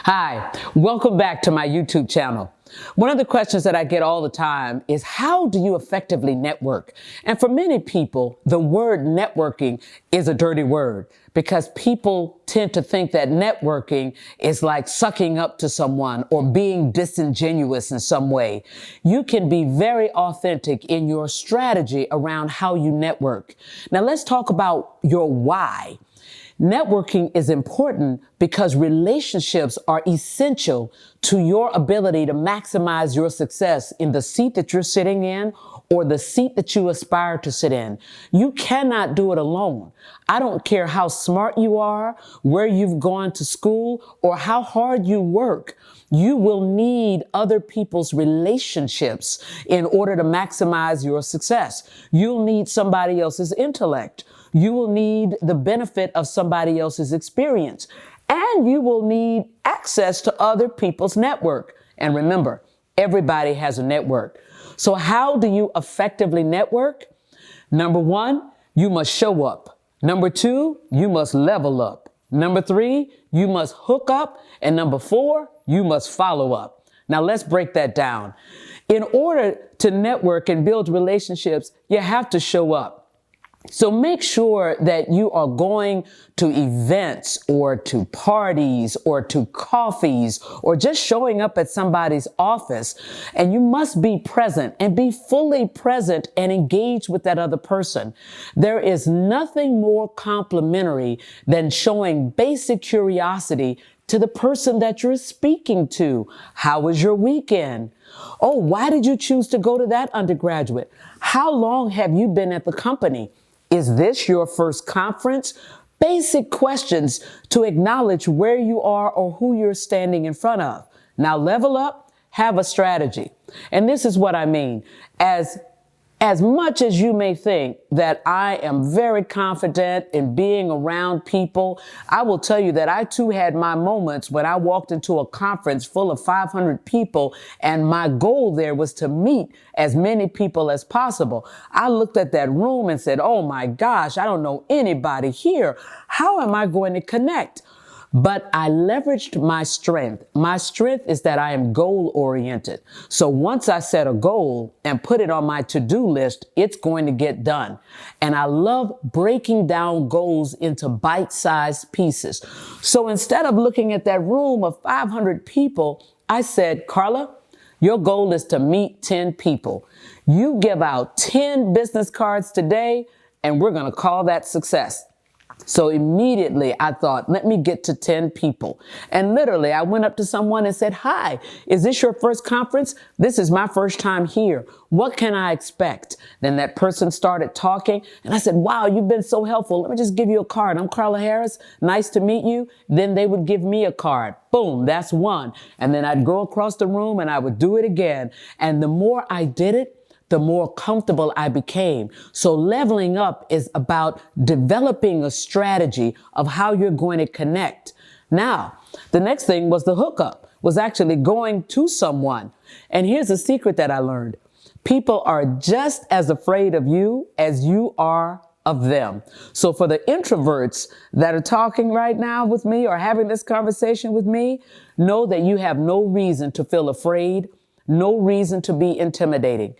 Hi, welcome back to my YouTube channel. One of the questions that I get all the time is, how do you effectively network? And for many people, the word networking is a dirty word because people tend to think that networking is like sucking up to someone or being disingenuous in some way. You can be very authentic in your strategy around how you network. Now let's talk about your why. Networking is important because relationships are essential to your ability to maximize your success in the seat that you're sitting in or the seat that you aspire to sit in. You cannot do it alone. I don't care how smart you are, where you've gone to school, or how hard you work. You will need other people's relationships in order to maximize your success. You'll need somebody else's intellect. You will need the benefit of somebody else's experience, and you will need access to other people's network. And remember, everybody has a network. So how do you effectively network? Number one, you must show up. Number two, you must level up. Number three, you must hook up. And number four, you must follow up. Now let's break that down. In order to network and build relationships, you have to show up. So make sure that you are going to events or to parties or to coffees or just showing up at somebody's office, and you must be present and be fully present and engaged with that other person. There is nothing more complimentary than showing basic curiosity to the person that you're speaking to. How was your weekend? Oh, why did you choose to go to that undergraduate? How long have you been at the company? Is this your first conference? Basic questions to acknowledge where you are or who you're standing in front of. Now level up, have a strategy. And this is what I mean. As much as you may think that I am very confident in being around people, I will tell you that I too had my moments when I walked into a conference full of 500 people, and my goal there was to meet as many people as possible. I looked at that room and said, oh my gosh, I don't know anybody here. How am I going to connect? But I leveraged my strength. My strength is that I am goal oriented. So once I set a goal and put it on my to-do list, it's going to get done. And I love breaking down goals into bite-sized pieces. So instead of looking at that room of 500 people, I said, Carla, your goal is to meet 10 people. You give out 10 business cards today, and we're going to call that success. So immediately I thought, let me get to 10 people. And literally I went up to someone and said, hi, is this your first conference? This is my first time here. What can I expect? Then that person started talking and I said, wow, you've been so helpful. Let me just give you a card. I'm Carla Harris. Nice to meet you. Then they would give me a card. Boom, that's one. And then I'd go across the room and I would do it again. And the more I did it, the more comfortable I became. So leveling up is about developing a strategy of how you're going to connect. Now, the next thing was the hookup, was actually going to someone. And here's a secret that I learned. People are just as afraid of you as you are of them. So for the introverts that are talking right now with me or having this conversation with me, know that you have no reason to feel afraid, no reason to be intimidated.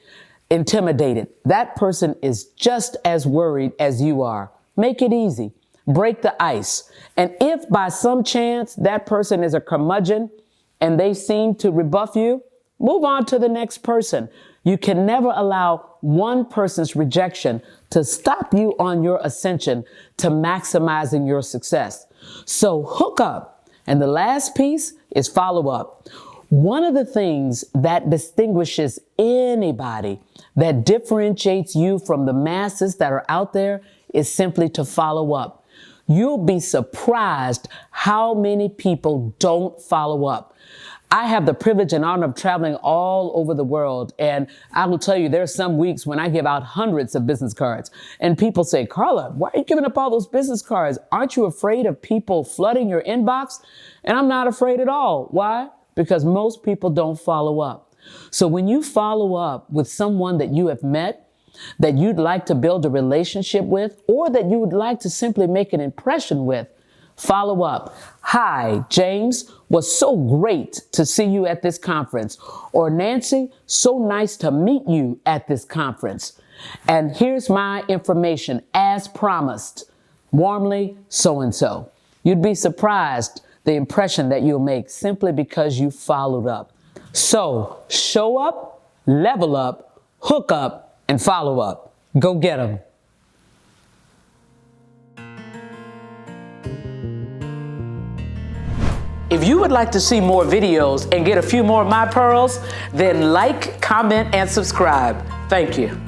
That person is just as worried as you are. Make it easy. Break the ice. And if by some chance that person is a curmudgeon and they seem to rebuff you, move on to the next person. You can never allow one person's rejection to stop you on your ascension to maximizing your success. So hook up. And the last piece is follow up. One of the things that distinguishes anybody, that differentiates you from the masses that are out there, is simply to follow up. You'll be surprised how many people don't follow up. I have the privilege and honor of traveling all over the world. And I will tell you, there are some weeks when I give out hundreds of business cards and people say, Carla, why are you giving up all those business cards? Aren't you afraid of people flooding your inbox? And I'm not afraid at all. Why? Because most people don't follow up. So when you follow up with someone that you have met, that you'd like to build a relationship with, or that you would like to simply make an impression with, follow up. Hi, James, was so great to see you at this conference. Or Nancy, so nice to meet you at this conference. And here's my information as promised. Warmly, so-and-so. You'd be surprised the impression that you'll make simply because you followed up. So show up, level up, hook up, and follow up. Go get 'em. If you would like to see more videos and get a few more of my pearls, then like, comment, and subscribe. Thank you.